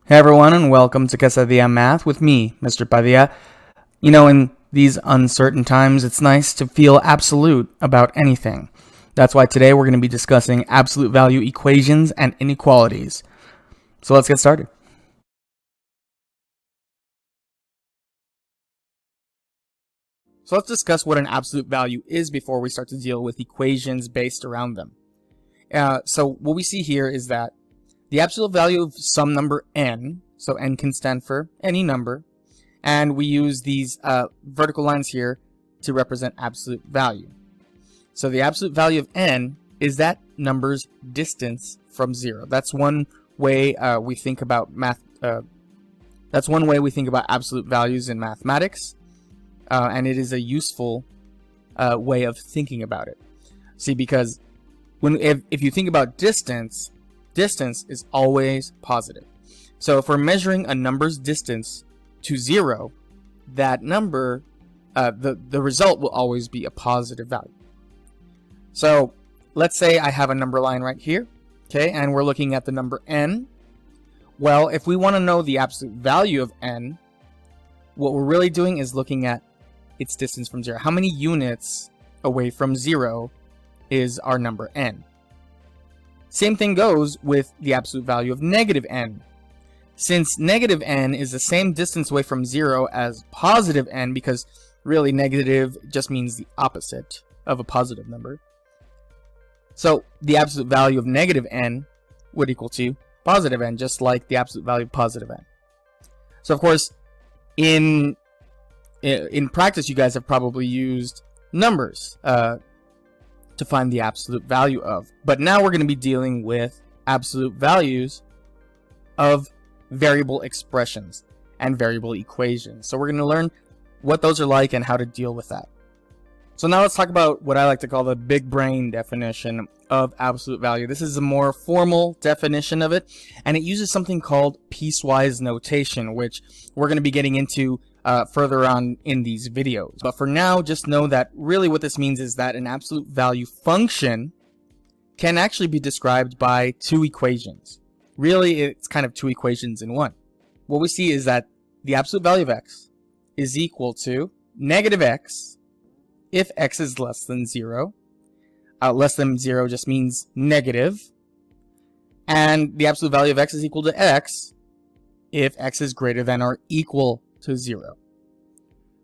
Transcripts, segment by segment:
Hey everyone, and welcome to Quesadilla Math with me, Mr. Padilla. In these uncertain times, it's nice to feel absolute about anything. That's why today we're going to be discussing absolute value equations and inequalities. So let's get started. So let's discuss what an absolute value is before we start to deal with equations based around them. So what we see here is that the absolute value of some number n, so n can stand for any number, and we use these vertical lines here to represent absolute value. So the absolute value of n is that number's distance from 0. That's one way we think about math. That's one way we think about absolute values in mathematics, and it is a useful way of thinking about it. See, because if you think about distance is always positive. So if we're measuring a number's distance to 0, that number, the result will always be a positive value. So let's say I have a number line right here, okay, and we're looking at the number n. Well, if we want to know the absolute value of n, what we're really doing is looking at its distance from 0. How many units away from 0 is our number n? Same thing goes with the absolute value of negative n. Since negative n is the same distance away from 0 as positive n, because really negative just means the opposite of a positive number. So the absolute value of negative n would equal to positive n, just like the absolute value of positive n. So of course, in practice, you guys have probably used numbers to find the absolute value of. But now we're going to be dealing with absolute values of variable expressions and variable equations. So we're going to learn what those are like and how to deal with that. So now let's talk about what I like to call the big brain definition of absolute value. This is a more formal definition of it, and it uses something called piecewise notation, which we're going to be getting into further on in these videos. But for now, just know that really what this means is that an absolute value function can actually be described by two equations. Really, it's kind of two equations in one. What we see is that the absolute value of x is equal to negative x if x is less than 0. Less than 0 just means negative. And the absolute value of x is equal to x if x is greater than or equal to 0,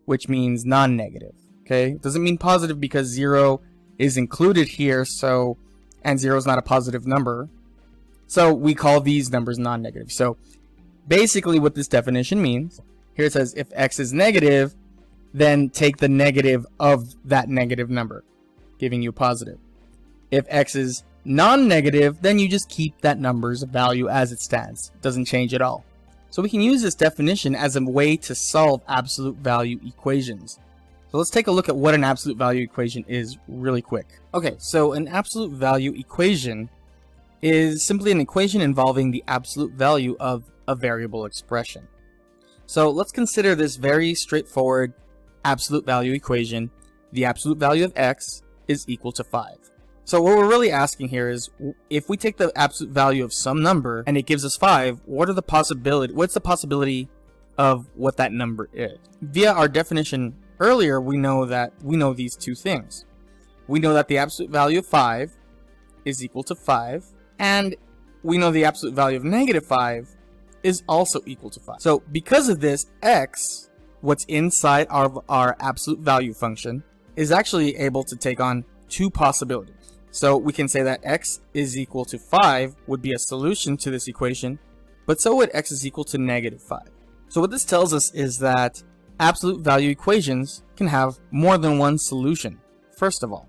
which means non-negative. Okay, it doesn't mean positive because 0 is included here, and 0 is not a positive number, so we call these numbers non-negative. So basically what this definition means, here it says if x is negative, then take the negative of that negative number, giving you positive. If x is non-negative, then you just keep that number's value as it stands. It doesn't change at all. So we can use this definition as a way to solve absolute value equations. So let's take a look at what an absolute value equation is really quick. Okay, so an absolute value equation is simply an equation involving the absolute value of a variable expression. So let's consider this very straightforward absolute value equation. The absolute value of x is equal to 5. So what we're really asking here is, if we take the absolute value of some number and it gives us 5, what's the possibility of what that number is? Via our definition earlier, we know these two things. We know that the absolute value of 5 is equal to 5, and we know the absolute value of negative 5 is also equal to 5. So because of this, x, what's inside our absolute value function, is actually able to take on two possibilities. So we can say that x is equal to 5 would be a solution to this equation, but so would x is equal to negative 5. So what this tells us is that absolute value equations can have more than one solution, first of all.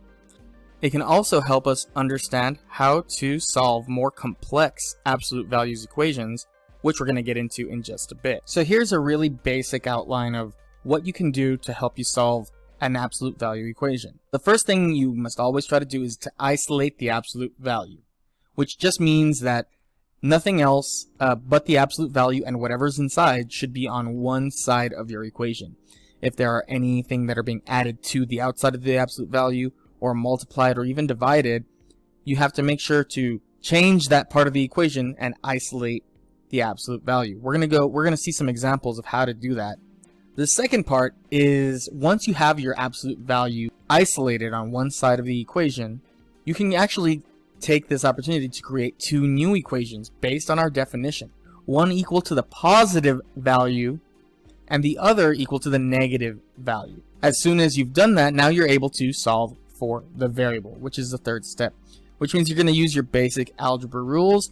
It can also help us understand how to solve more complex absolute values equations, which we're going to get into in just a bit. So here's a really basic outline of what you can do to help you solve an absolute value equation. The first thing you must always try to do is to isolate the absolute value, which just means that nothing else but the absolute value and whatever's inside should be on one side of your equation. If there are anything that are being added to the outside of the absolute value, or multiplied, or even divided, you have to make sure to change that part of the equation and isolate the absolute value. We're gonna see some examples of how to do that. The second part is once you have your absolute value isolated on one side of the equation, you can actually take this opportunity to create two new equations based on our definition. One equal to the positive value and the other equal to the negative value. As soon as you've done that, now you're able to solve for the variable, which is the third step, which means you're going to use your basic algebra rules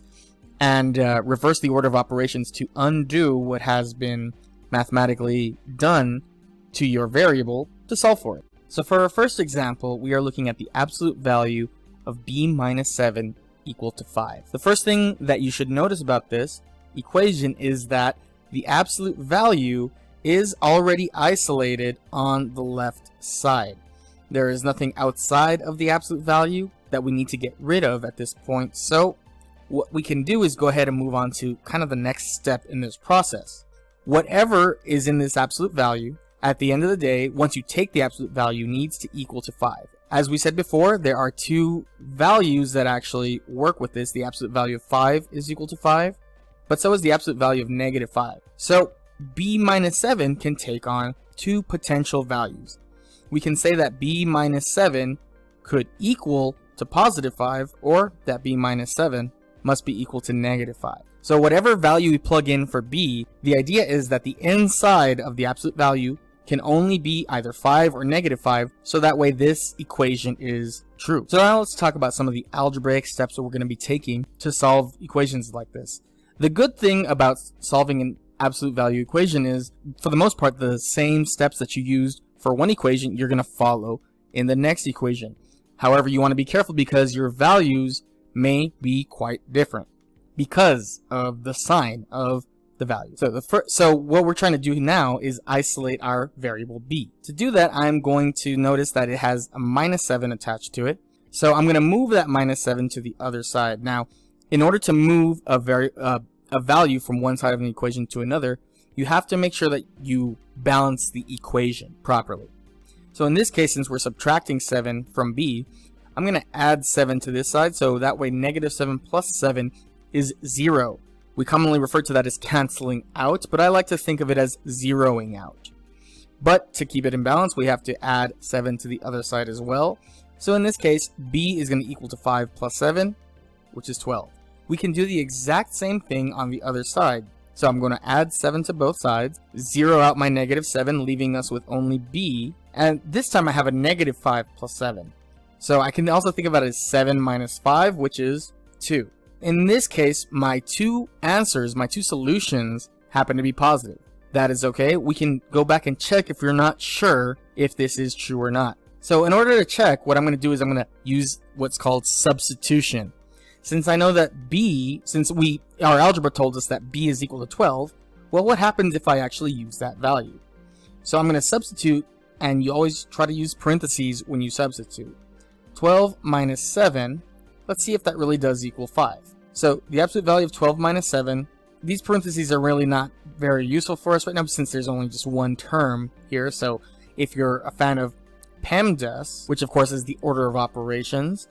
and reverse the order of operations to undo what has been mathematically done to your variable to solve for it. So for our first example, we are looking at the absolute value of b minus 7 equal to 5. The first thing that you should notice about this equation is that the absolute value is already isolated on the left side. There is nothing outside of the absolute value that we need to get rid of at this point. So what we can do is go ahead and move on to kind of the next step in this process. Whatever is in this absolute value, at the end of the day, once you take the absolute value, needs to equal to 5. As we said before, there are two values that actually work with this. The absolute value of 5 is equal to 5, but so is the absolute value of negative 5. So b minus 7 can take on two potential values. We can say that b minus 7 could equal to positive 5, or that b minus 7 must be equal to negative 5. So whatever value we plug in for b, the idea is that the inside of the absolute value can only be either 5 or negative 5, so that way this equation is true. So now let's talk about some of the algebraic steps that we're going to be taking to solve equations like this. The good thing about solving an absolute value equation is, for the most part, the same steps that you used for one equation, you're going to follow in the next equation. However, you want to be careful because your values may be quite different because of the sign of the value. So what we're trying to do now is isolate our variable b. To do that, I'm going to notice that it has a minus 7 attached to it. So I'm going to move that minus 7 to the other side. Now, in order to move a value from one side of an equation to another, you have to make sure that you balance the equation properly. So in this case, since we're subtracting 7 from b, I'm going to add 7 to this side, so that way negative 7 plus 7 is 0. We commonly refer to that as canceling out, but I like to think of it as zeroing out. But to keep it in balance, we have to add 7 to the other side as well. So in this case, b is going to equal to 5 plus 7, which is 12. We can do the exact same thing on the other side. So I'm going to add 7 to both sides, zero out my negative 7, leaving us with only b. And this time I have a negative 5 plus 7. So I can also think about it as 7 minus 5, which is 2. In this case, my two answers, my two solutions, happen to be positive. That is okay. We can go back and check if you're not sure if this is true or not. So in order to check, what I'm going to do is I'm going to use what's called substitution. Since I know that our algebra told us that b is equal to 12, well, what happens if I actually use that value? So I'm going to substitute, and you always try to use parentheses when you substitute. 12 minus 7, let's see if that really does equal 5. So the absolute value of 12 minus 7, these parentheses are really not very useful for us right now since there's only just one term here. So if you're a fan of PEMDAS, which of course is the order of operations,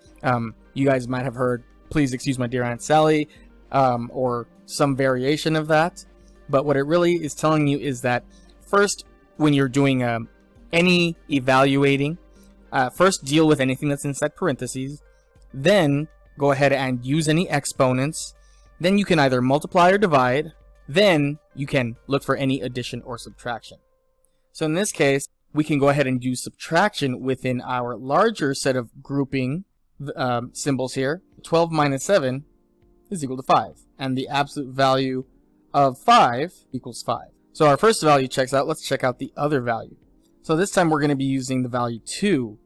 you guys might have heard, please excuse my dear Aunt Sally, or some variation of that. But what it really is telling you is that first, when you're doing any evaluating, first deal with anything that's inside parentheses, then go ahead and use any exponents, then you can either multiply or divide, then you can look for any addition or subtraction. So in this case, we can go ahead and do subtraction within our larger set of grouping symbols here. 12 minus 7 is equal to 5, and the absolute value of 5 equals 5. So our first value checks out. Let's check out the other value. So this time we're going to be using the value 2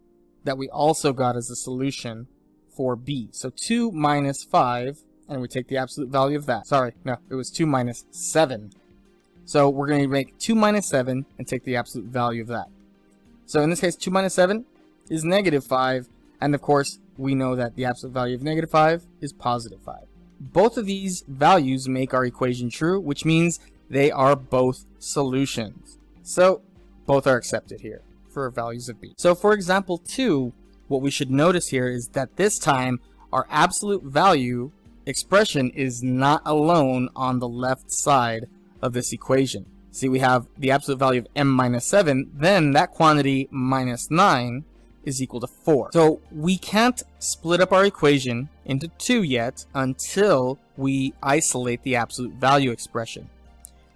that we also got as a solution for b. So 2 minus 5, and we take the absolute value of that. Sorry, no, it was 2 minus 7. So we're going to make 2 minus 7 and take the absolute value of that. So in this case, 2 minus 7 is negative 5, and of course, we know that the absolute value of negative 5 is positive 5. Both of these values make our equation true, which means they are both solutions. So both are accepted here for values of b. So for example 2, what we should notice here is that this time our absolute value expression is not alone on the left side of this equation. See, we have the absolute value of m minus 7, then that quantity minus 9 is equal to 4. So we can't split up our equation into 2 yet until we isolate the absolute value expression.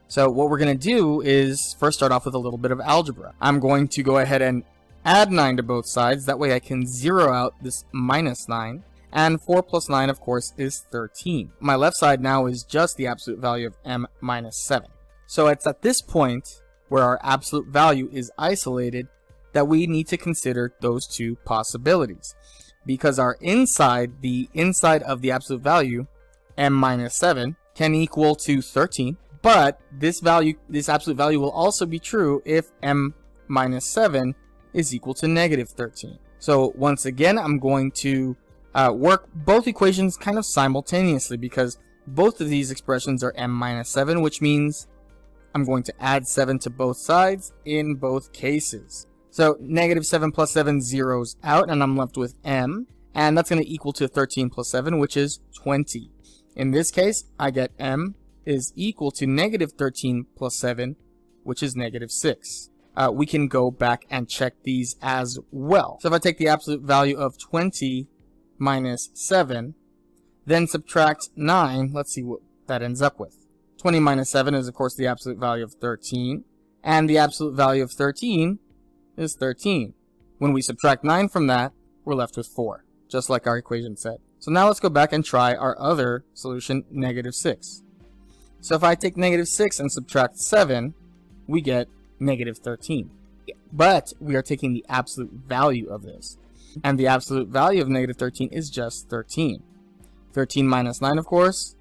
So what we're going to do is first start off with a little bit of algebra. I'm going to go ahead and add 9 to both sides. That way I can zero out this minus 9. And 4 plus 9, of course, is 13. My left side now is just the absolute value of m minus 7. So it's at this point where our absolute value is isolated that we need to consider those two possibilities. Because our inside, the inside of the absolute value, m minus 7, can equal to 13. But this absolute value will also be true if m minus 7 is equal to negative 13. So once again, I'm going to work both equations kind of simultaneously because both of these expressions are m minus 7, which means I'm going to add 7 to both sides in both cases. So negative 7 plus 7 zeroes out, and I'm left with m, and that's going to equal to 13 plus 7, which is 20. In this case, I get m is equal to negative 13 plus 7, which is negative 6. We can go back and check these as well. So if I take the absolute value of 20 minus 7, then subtract 9, let's see what that ends up with. 20 minus 7 is, of course, the absolute value of 13, and the absolute value of 13 is 13. When we subtract 9 from that, we're left with 4, just like our equation said. So now let's go back and try our other solution, negative 6. So if I take negative 6 and subtract 7, we get negative 13. But we are taking the absolute value of this. And the absolute value of negative 13 is just 13. 13 minus 9, of course,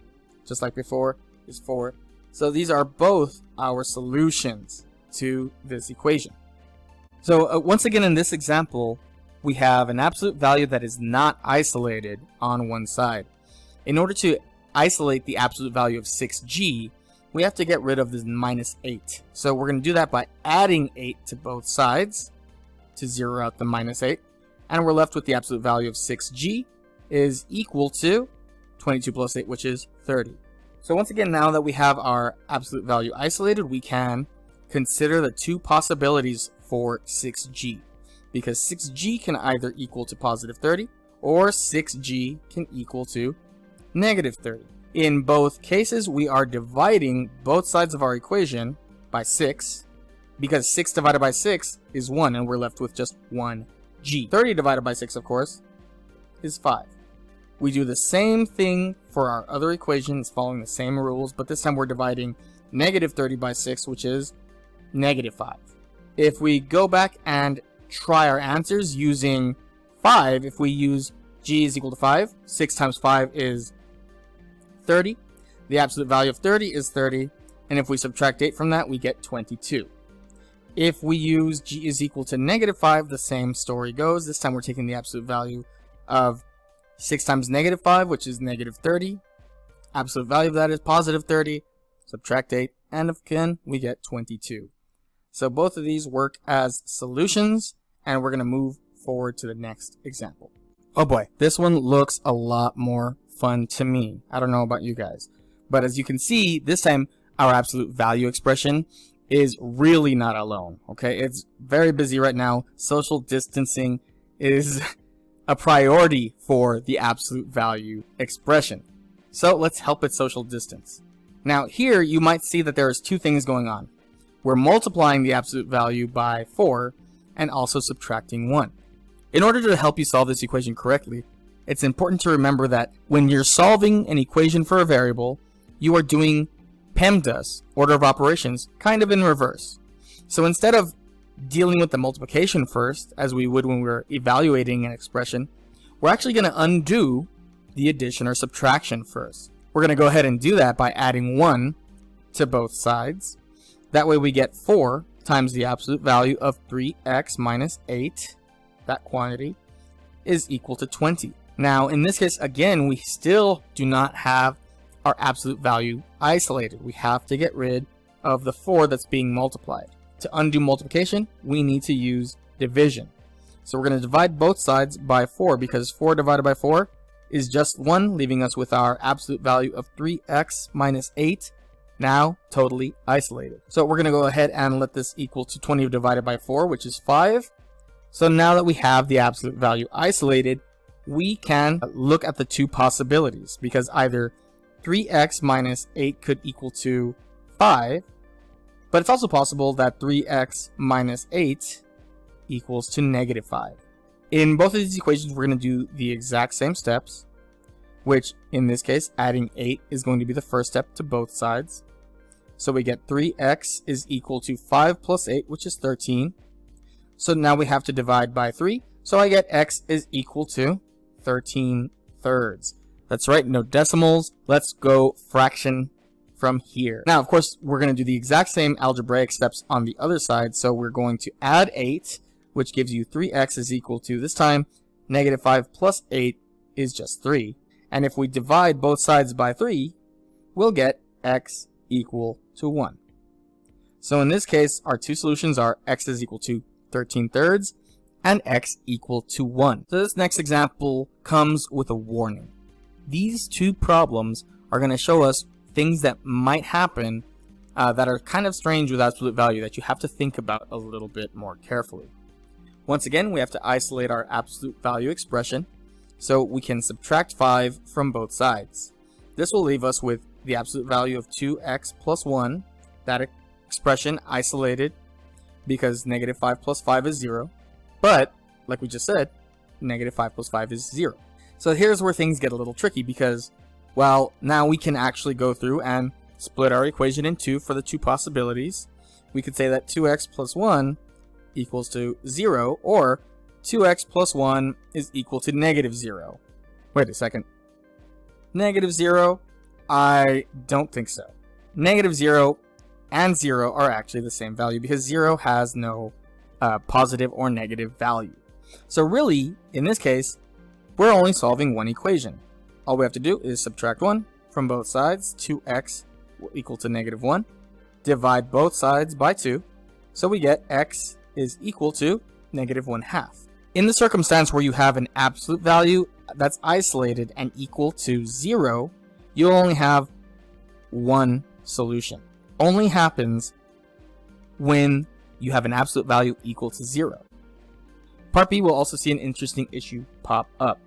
just like before, is 4. So these are both our solutions to this equation. So once again, in this example, we have an absolute value that is not isolated on one side. In order to isolate the absolute value of 6g, we have to get rid of this minus 8. So we're going to do that by adding 8 to both sides to zero out the minus 8. And we're left with the absolute value of 6g is equal to 22 plus 8, which is 30. So once again, now that we have our absolute value isolated, we can consider the two possibilities for 6g. Because 6g can either equal to positive 30 or 6g can equal to negative 30. In both cases, we are dividing both sides of our equation by 6, because 6 divided by 6 is 1, and we're left with just 1g. 30 divided by 6, of course, is 5. We do the same thing for our other equations, following the same rules, but this time we're dividing negative 30 by 6, which is negative 5. If we go back and try our answers using 5, if we use g is equal to 5, 6 times 5 is 30. The absolute value of 30 is 30, and if we subtract 8 from that, we get 22. If we use g is equal to negative 5, the same story goes. This time we're taking the absolute value of 6 times negative 5, which is negative 30. Absolute value of that is positive 30. Subtract 8, and again, we get 22. So both of these work as solutions, and we're going to move forward to the next example. Oh boy, this one looks a lot more fun to me. I don't know about you guys. But as you can see, this time our absolute value expression is really not alone. Okay, it's very busy right now. Social distancing is a priority for the absolute value expression. So let's help it social distance. Now here you might see that there's two things going on. We're multiplying the absolute value by 4 and also subtracting 1. In order to help you solve this equation correctly, it's important to remember that when you're solving an equation for a variable, you are doing PEMDAS, order of operations, kind of in reverse. So instead of dealing with the multiplication first, as we would when we're evaluating an expression, we're actually going to undo the addition or subtraction first. We're going to go ahead and do that by adding 1 to both sides. That way we get 4 times the absolute value of 3x minus 8, that quantity, is equal to 20. Now, in this case, again, we still do not have our absolute value isolated. We have to get rid of the 4 that's being multiplied. To undo multiplication, we need to use division. So we're going to divide both sides by 4, because 4 divided by 4 is just 1, leaving us with our absolute value of 3x minus 8, now totally isolated. So we're going to go ahead and let this equal to 20 divided by 4, which is 5. So now that we have the absolute value isolated, we can look at the two possibilities, because either 3x minus 8 could equal to 5, but it's also possible that 3x minus 8 equals to negative 5. In both of these equations, we're going to do the exact same steps, which in this case, adding 8 is going to be the first step to both sides. So we get 3x is equal to 5 plus 8, which is 13. So now we have to divide by 3. So I get x is equal to 13 thirds. That's right, no decimals. Let's go fraction from here. Now, of course, we're going to do the exact same algebraic steps on the other side. So we're going to add 8, which gives you 3x is equal to, this time, negative 5 plus 8 is just 3. And if we divide both sides by 3, we'll get x equal to 1. So in this case, our two solutions are x is equal to 13 thirds and x equal to 1. So this next example comes with a warning. These two problems are going to show us things that might happen that are kind of strange with absolute value that you have to think about a little bit more carefully. Once again, we have to isolate our absolute value expression, so we can subtract 5 from both sides. This will leave us with the absolute value of 2x plus 1, that expression isolated because negative 5 plus 5 is 0, but, like we just said, negative 5 plus 5 is 0. So here's where things get a little tricky because, well, now we can actually go through and split our equation in two for the two possibilities. We could say that 2x plus 1 equals to 0, or 2x plus 1 is equal to negative 0. Wait a second. Negative 0? I don't think so. Negative 0 and 0 are actually the same value because 0 has no positive or negative value. So really, in this case, we're only solving one equation. All we have to do is subtract 1 from both sides. 2x will equal to negative 1. Divide both sides by 2. So we get x is equal to negative 1/2. In the circumstance where you have an absolute value that's isolated and equal to 0, you'll only have one solution. Only happens when you have an absolute value equal to 0. Part B will also see an interesting issue pop up.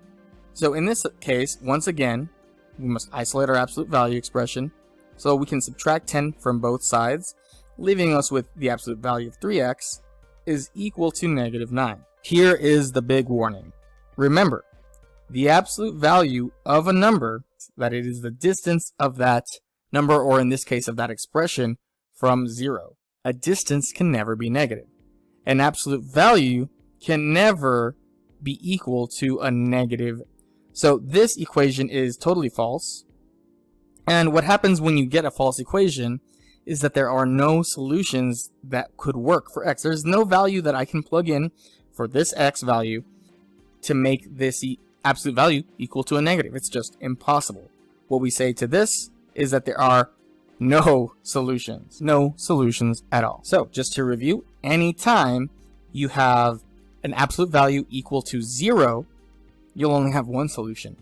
So in this case, once again, we must isolate our absolute value expression, so we can subtract 10 from both sides, leaving us with the absolute value of 3x is equal to negative 9. Here is the big warning. Remember, the absolute value of a number, that it is the distance of that number, or in this case of that expression, from 0. A distance can never be negative. An absolute value can never be equal to a negative. So this equation is totally false. And what happens when you get a false equation is that there are no solutions that could work for x. There's no value that I can plug in for this x value to make this absolute value equal to a negative. It's just impossible. What we say to this is that there are no solutions. No solutions at all. So just to review, anytime you have an absolute value equal to 0, you'll only have one solution.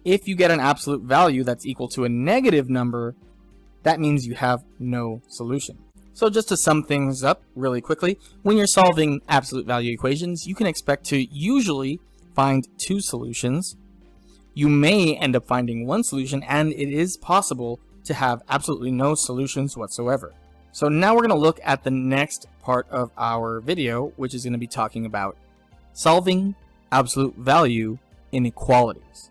If you get an absolute value that's equal to a negative number, that means you have no solution. So just to sum things up really quickly, when you're solving absolute value equations, you can expect to usually find two solutions. You may end up finding one solution, and it is possible to have absolutely no solutions whatsoever. So now we're going to look at the next part of our video, which is going to be talking about solving absolute value inequalities.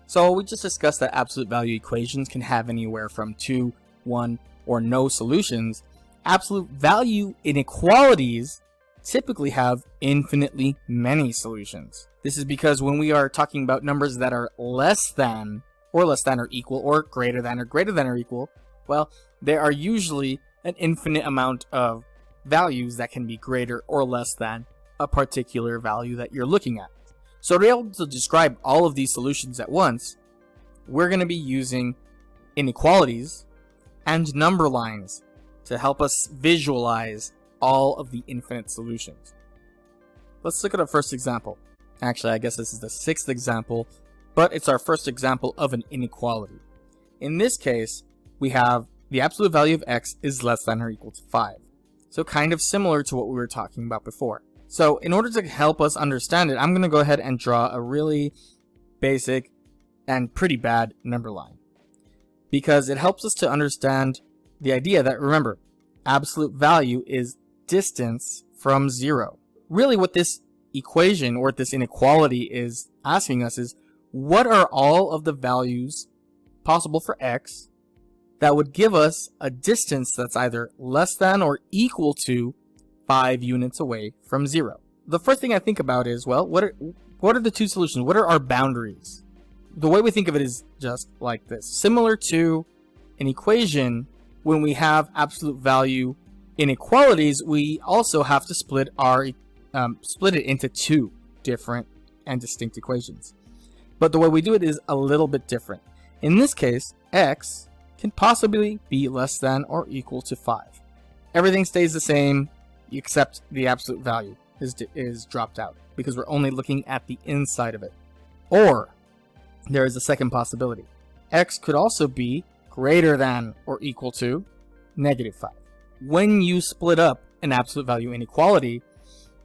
So we just discussed that absolute value equations can have anywhere from 2, 1, or no solutions. Absolute value inequalities typically have infinitely many solutions. This is because when we are talking about numbers that are less than or equal, or greater than or equal, well, there are usually an infinite amount of values that can be greater or less than a particular value that you're looking at. So to be able to describe all of these solutions at once, we're going to be using inequalities and number lines to help us visualize all of the infinite solutions. Let's look at our first example. Actually, I guess this is the 6th example but it's our first example of an inequality. In this case, we have the absolute value of x is less than or equal to 5. So kind of similar to what we were talking about before. So in order to help us understand it, I'm going to go ahead and draw a really basic and pretty bad number line, because it helps us to understand the idea that, remember, absolute value is distance from 0. Really what this equation or this inequality is asking us is, what are all of the values possible for x that would give us a distance that's either less than or equal to 5 units away from 0? The first thing I think about is, well, what are the two solutions? What are our boundaries? The way we think of it is just like this. Similar to an equation, when we have absolute value inequalities, we also have to split it into two different and distinct equations. But the way we do it is a little bit different. In this case, x can possibly be less than or equal to 5. Everything stays the same except the absolute value is dropped out, because we're only looking at the inside of it. Or there is a second possibility. X could also be greater than or equal to -5. When you split up an absolute value inequality,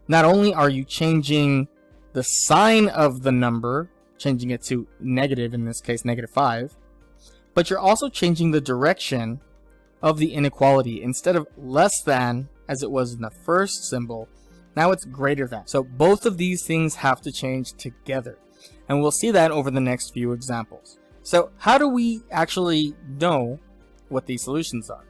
not only are you changing the sign of the number, changing it to negative, in this case -5, but you're also changing the direction of the inequality. Instead of less than, as it was in the first symbol, now it's greater than. So both of these things have to change together. And we'll see that over the next few examples. So how do we actually know what these solutions are?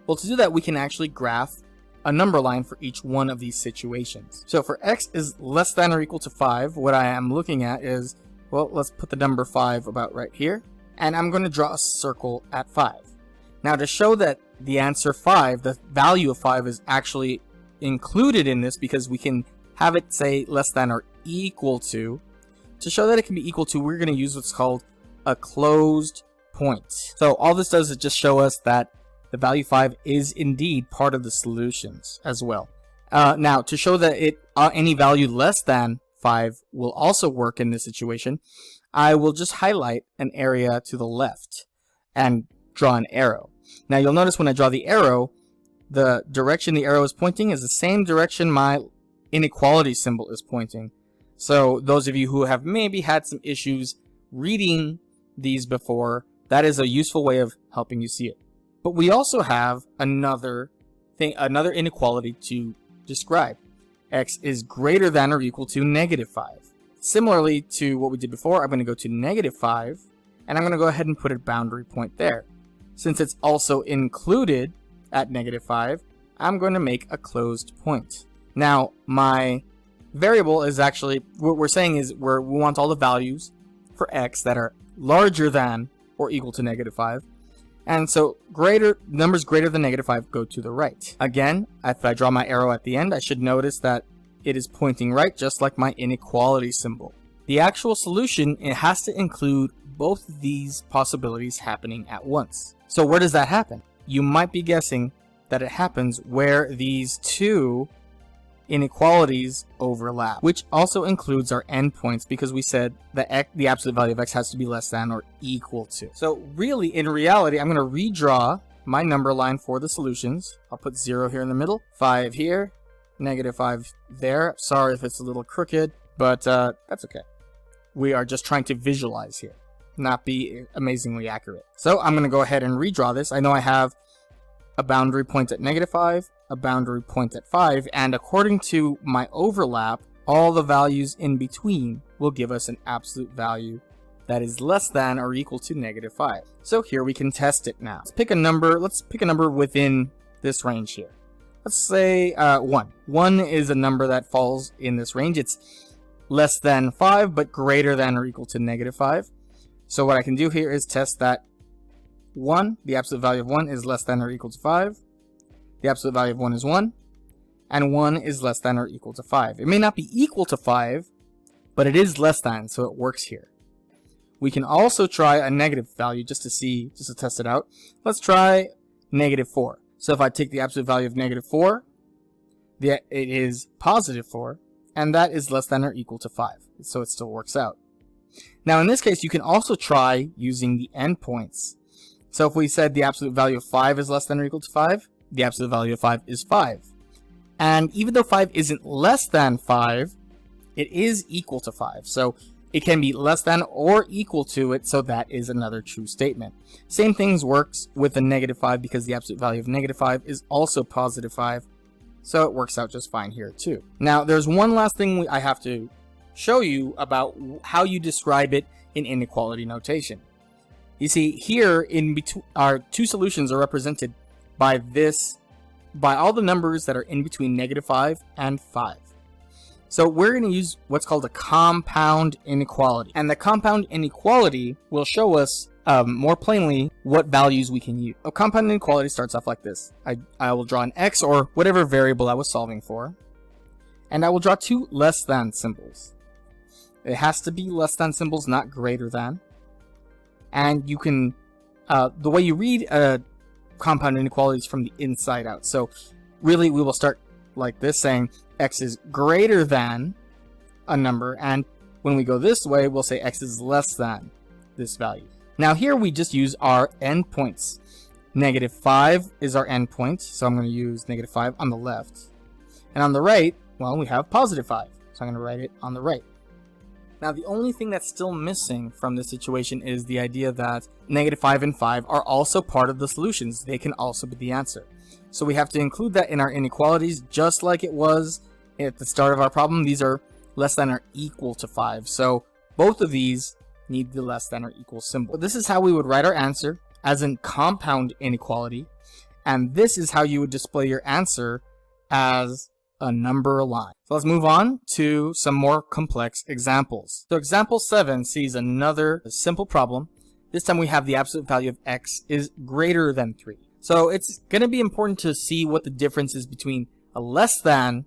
Well, to do that, we can actually graph a number line for each one of these situations. So for x is less than or equal to 5, what I am looking at is, well, let's put the number 5 about right here, and I'm going to draw a circle at 5. Now, to show that the answer 5, the value of 5, is actually included in this, because we can have it say less than or equal to show that it can be equal to, we're going to use what's called a closed point. So all this does is just show us that the value 5 is indeed part of the solutions as well. Now, to show that any value less than 5 will also work in this situation, I will just highlight an area to the left and draw an arrow. Now, you'll notice when I draw the arrow, the direction the arrow is pointing is the same direction my inequality symbol is pointing. So those of you who have maybe had some issues reading these before, that is a useful way of helping you see it. But we also have another inequality to describe. X is greater than or equal to -5. Similarly to what we did before, I'm going to go to -5, and I'm going to go ahead and put a boundary point there. Since it's also included at -5, I'm going to make a closed point. Now, my variable is actually, what we're saying is we want all the values for x that are larger than or equal to -5. And so numbers greater than -5 go to the right. Again, if I draw my arrow at the end, I should notice that it is pointing right, just like my inequality symbol. The actual solution, it has to include both of these possibilities happening at once. So where does that happen? You might be guessing that it happens where these two inequalities overlap, which also includes our endpoints, because we said that the absolute value of x has to be less than or equal to. So really, in reality, I'm going to redraw my number line for the solutions. I'll put 0 here in the middle, 5 here, -5 there. Sorry if it's a little crooked, but that's okay. We are just trying to visualize here, not be amazingly accurate. So I'm going to go ahead and redraw this. I know I have a boundary point at -5, a boundary point at 5, and according to my overlap, all the values in between will give us an absolute value that is less than or equal to -5. So here we can test it now. Let's pick a number within this range here. Let's say 1. 1 is a number that falls in this range. It's less than 5, but greater than or equal to -5. So what I can do here is test that 1, the absolute value of 1 is less than or equal to 5. The absolute value of 1 is 1, and 1 is less than or equal to 5. It may not be equal to 5, but it is less than, so it works here. We can also try a negative value just to test it out. Let's try -4. So if I take the absolute value of -4, it is +4, and that is less than or equal to 5, so it still works out. Now in this case, you can also try using the endpoints. So if we said the absolute value of 5 is less than or equal to 5, the absolute value of 5 is 5. And even though 5 isn't less than 5, it is equal to 5. So it can be less than or equal to it, so that is another true statement. Same things works with a negative 5 because the absolute value of negative 5 is also positive 5. So it works out just fine here too. Now there's one last thing I have to show you about how you describe it in inequality notation. You see here in between, our two solutions are represented by all the numbers that are in between negative 5 and 5. So we're going to use what's called a compound inequality. And the compound inequality will show us more plainly what values we can use. A compound inequality starts off like this. I will draw an x or whatever variable I was solving for. And I will draw two less than symbols. It has to be less than symbols, not greater than. And you can, the way you read a compound inequality is from the inside out. So really we will start like this, saying x is greater than a number, and when we go this way we'll say x is less than this value. Now here we just use our endpoints. Negative 5 is our endpoint, so I'm going to use negative 5 on the left. And on the right, well, we have positive 5, so I'm going to write it on the right. Now the only thing that's still missing from this situation is the idea that negative 5 and 5 are also part of the solutions. They can also be the answer. So we have to include that in our inequalities, just like it was at the start of our problem. These are less than or equal to 5. So both of these need the less than or equal symbol. This is how we would write our answer as in compound inequality. And this is how you would display your answer as a number line. So let's move on to some more complex examples. So example 7 sees another simple problem. This time we have the absolute value of x is greater than 3. So it's going to be important to see what the difference is between a less than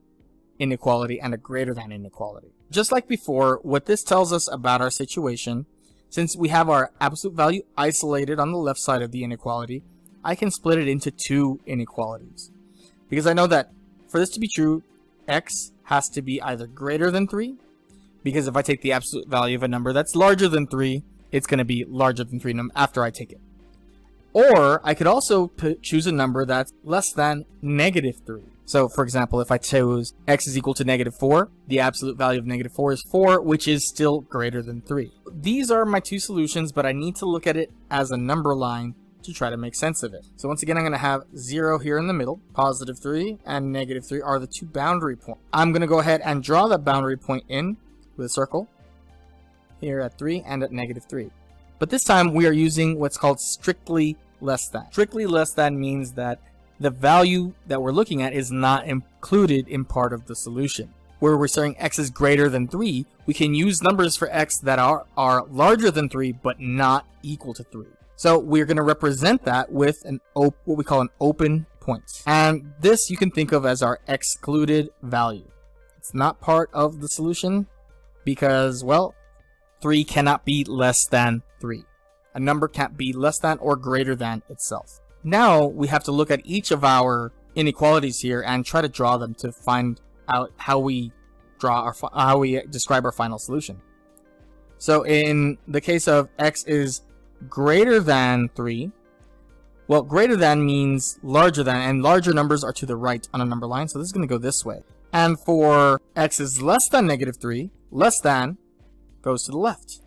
inequality and a greater than inequality. Just like before, what this tells us about our situation, since we have our absolute value isolated on the left side of the inequality, I can split it into two inequalities. Because I know that for this to be true, x has to be either greater than 3, because if I take the absolute value of a number that's larger than 3, it's going to be larger than 3 after I take it. Or I could also choose a number that's less than negative 3. So for example, if I chose x is equal to negative 4, the absolute value of negative 4 is 4, which is still greater than 3. These are my two solutions, but I need to look at it as a number line to try to make sense of it. So once again, I'm going to have 0 here in the middle, positive 3 and negative 3 are the two boundary points. I'm going to go ahead and draw that boundary point in with a circle here at 3 and at negative 3. But this time we are using what's called strictly less than. Strictly less than means that the value that we're looking at is not included in part of the solution. Where we're saying x is greater than 3, we can use numbers for x that are larger than 3 but not equal to 3. So we're going to represent that with what we call an open point. And this you can think of as our excluded value. It's not part of the solution because, well, 3 cannot be less than 3. A number can't be less than or greater than itself. Now we have to look at each of our inequalities here and try to draw them to find out how we describe our final solution. So in the case of x is greater than 3, well, greater than means larger than, and larger numbers are to the right on a number line, so this is going to go this way. And for x is less than negative 3, less than goes to the left.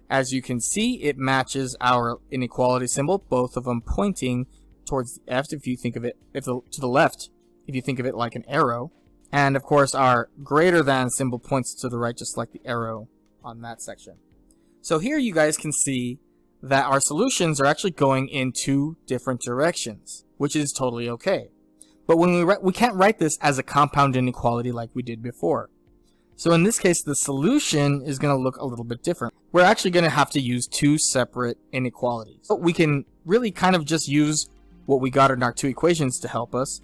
As you can see, it matches our inequality symbol, both of them pointing towards the left if you think of it, to the left, if you think of it like an arrow. And of course, our greater than symbol points to the right, just like the arrow on that section. So here you guys can see that our solutions are actually going in two different directions, which is totally okay. But when we can't write this as a compound inequality like we did before. So in this case, the solution is going to look a little bit different. We're actually going to have to use two separate inequalities. But we can really kind of just use what we got in our two equations to help us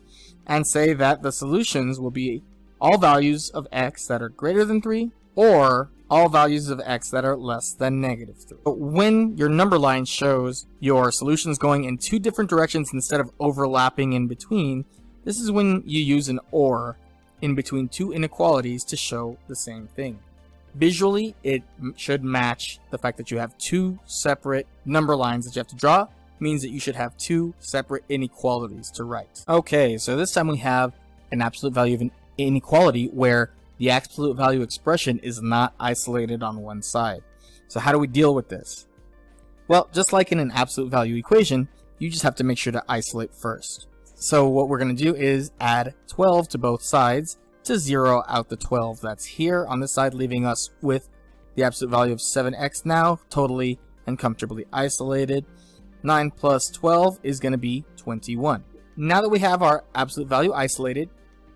and say that the solutions will be all values of x that are greater than 3 or all values of x that are less than negative 3. But when your number line shows your solutions going in two different directions instead of overlapping in between, this is when you use an OR in between two inequalities to show the same thing. Visually, it should match the fact that you have two separate number lines that you have to draw. Means that you should have two separate inequalities to write. Okay, so this time we have an absolute value of an inequality where the absolute value expression is not isolated on one side. So how do we deal with this? Well, just like in an absolute value equation, you just have to make sure to isolate first. So what we're going to do is add 12 to both sides to zero out the 12 that's here on this side, leaving us with the absolute value of 7x now, totally and comfortably isolated. 9 plus 12 is going to be 21. Now that we have our absolute value isolated,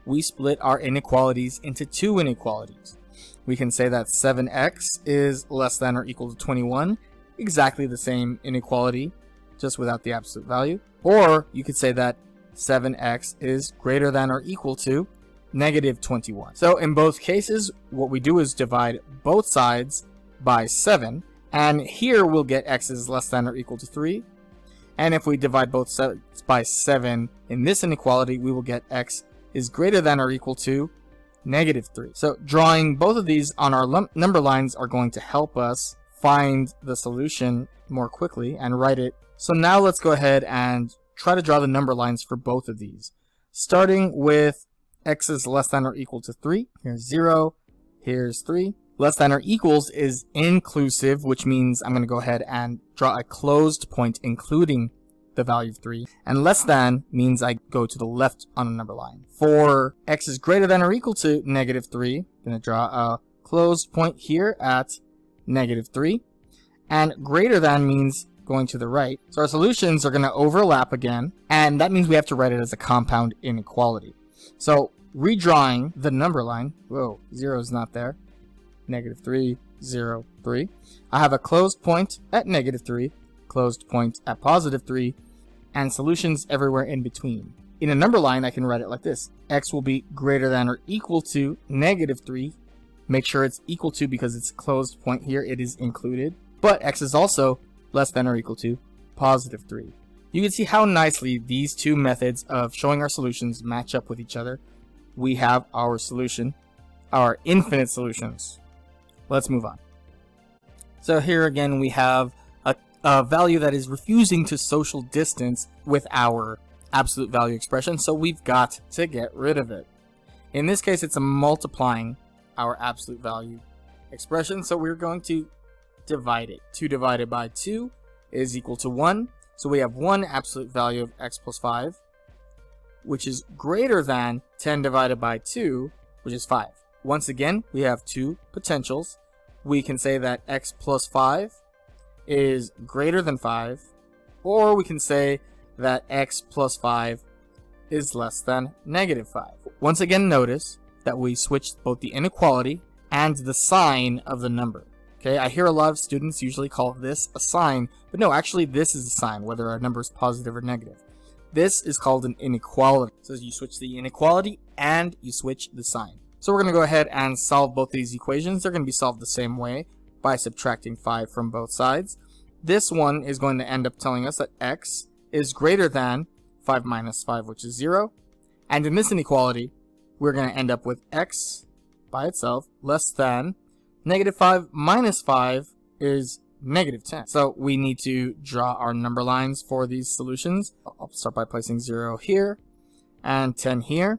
we split our inequalities into two inequalities. We can say that 7x is less than or equal to 21, exactly the same inequality, just without the absolute value. Or you could say that 7x is greater than or equal to negative 21. So in both cases, what we do is divide both sides by 7, and here we'll get x is less than or equal to 3. And if we divide both sides by 7 in this inequality, we will get x is greater than or equal to negative 3. So drawing both of these on our number lines are going to help us find the solution more quickly and write it. So now let's go ahead and try to draw the number lines for both of these. Starting with x is less than or equal to 3. Here's 0, here's 3. Less than or equals is inclusive, which means I'm going to go ahead and draw a closed point including the value of 3. And less than means I go to the left on a number line. For x is greater than or equal to negative 3, I'm going to draw a closed point here at negative 3. And greater than means going to the right. So our solutions are going to overlap again, and that means we have to write it as a compound inequality. So redrawing the number line, whoa, 0 is not there. Negative 3, 0, 3. I have a closed point at negative 3, closed point at positive 3, and solutions everywhere in between. In a number line, I can write it like this. X will be greater than or equal to negative 3. Make sure it's equal to because it's a closed point here. It is included. But x is also less than or equal to positive 3. You can see how nicely these two methods of showing our solutions match up with each other. We have our solution, our infinite solutions. Let's move on. So here again we have a value that is refusing to social distance with our absolute value expression, so we've got to get rid of it. In this case, it's multiplying our absolute value expression, so we're going to divide it. 2 divided by 2 is equal to 1, so we have one absolute value of x plus 5, which is greater than 10 divided by 2, which is 5. Once again, we have two potentials. We can say that x plus 5 is greater than 5, or we can say that x plus 5 is less than negative 5. Once again, notice that we switched both the inequality and the sign of the number. Okay, I hear a lot of students usually call this a sign, but no, actually this is a sign, whether a number is positive or negative. This is called an inequality. So you switch the inequality and you switch the sign. So we're going to go ahead and solve both these equations. They're going to be solved the same way by subtracting 5 from both sides. This one is going to end up telling us that x is greater than 5 minus 5, which is 0. And in this inequality, we're going to end up with x by itself less than negative 5 minus 5 is negative 10. So we need to draw our number lines for these solutions. I'll start by placing 0 here and 10 here.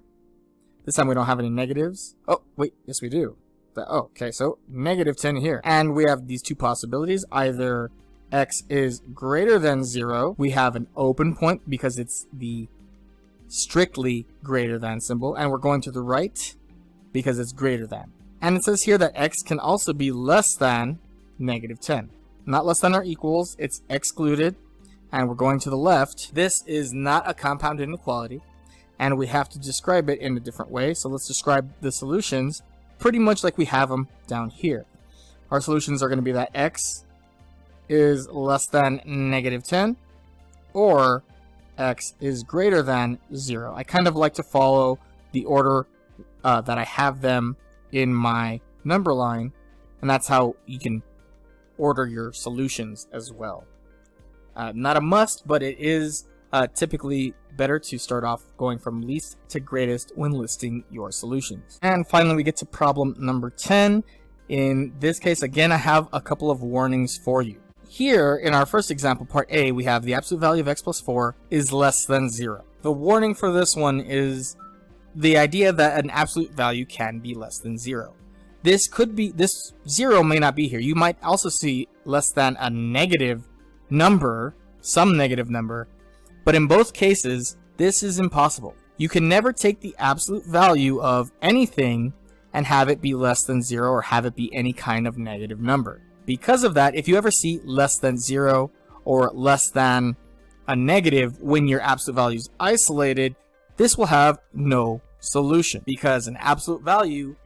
This time we don't have any negatives. Oh, wait, yes we do. Okay, so negative 10 here. And we have these two possibilities. Either x is greater than 0. We have an open point because it's the strictly greater than symbol. And we're going to the right because it's greater than. And it says here that x can also be less than negative 10. Not less than or equals, it's excluded. And we're going to the left. This is not a compound inequality, and we have to describe it in a different way. So let's describe the solutions pretty much like we have them down here. Our solutions are going to be that x is less than negative 10, or x is greater than 0. I kind of like to follow the order that I have them in my number line, and that's how you can order your solutions as well. Not a must, but it is typically better to start off going from least to greatest when listing your solutions. And finally, we get to problem number 10. In this case, again, I have a couple of warnings for you. Here, in our first example, part A, we have the absolute value of x plus 4 is less than 0. The warning for this one is the idea that an absolute value can be less than 0. This 0 may not be here. You might also see less than a negative number, some negative number, but in both cases, this is impossible. You can never take the absolute value of anything and have it be less than 0 or have it be any kind of negative number. Because of that, if you ever see less than 0 or less than a negative when your absolute value is isolated, this will have no solution because an absolute value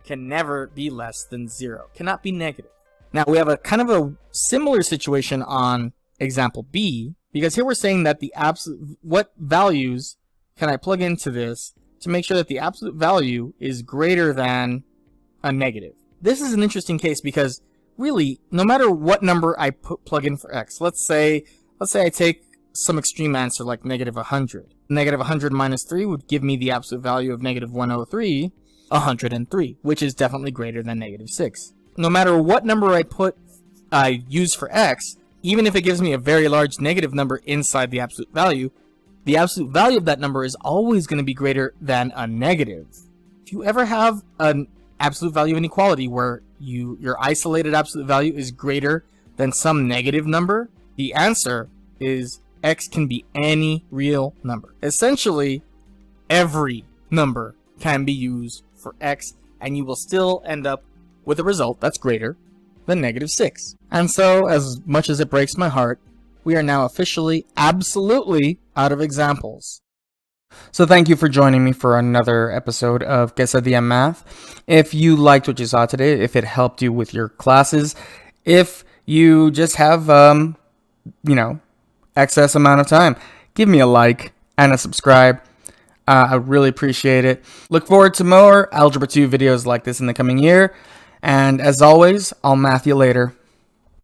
can never be less than 0, cannot be negative. Now we have a kind of a similar situation on example B, because here we're saying that the absolute, what values can I plug into this to make sure that the absolute value is greater than a negative. This is an interesting case because really, no matter what number I plug in for x, let's say I take some extreme answer like negative 100. Negative 100 minus 3 would give me the absolute value of negative 103, 103, which is definitely greater than negative 6. No matter what number I use for x, even if it gives me a very large negative number inside the absolute value of that number is always going to be greater than a negative. If you ever have an absolute value inequality where your isolated absolute value is greater than some negative number, the answer is x can be any real number. Essentially, every number can be used for x, and you will still end up with a result that's greater than negative 6. And so, as much as it breaks my heart, we are now officially absolutely out of examples. So thank you for joining me for another episode of Quesadilla Math. If you liked what you saw today, if it helped you with your classes, if you just have, excess amount of time, give me a like and a subscribe. I really appreciate it. Look forward to more Algebra 2 videos like this in the coming year. And as always, I'll math you later.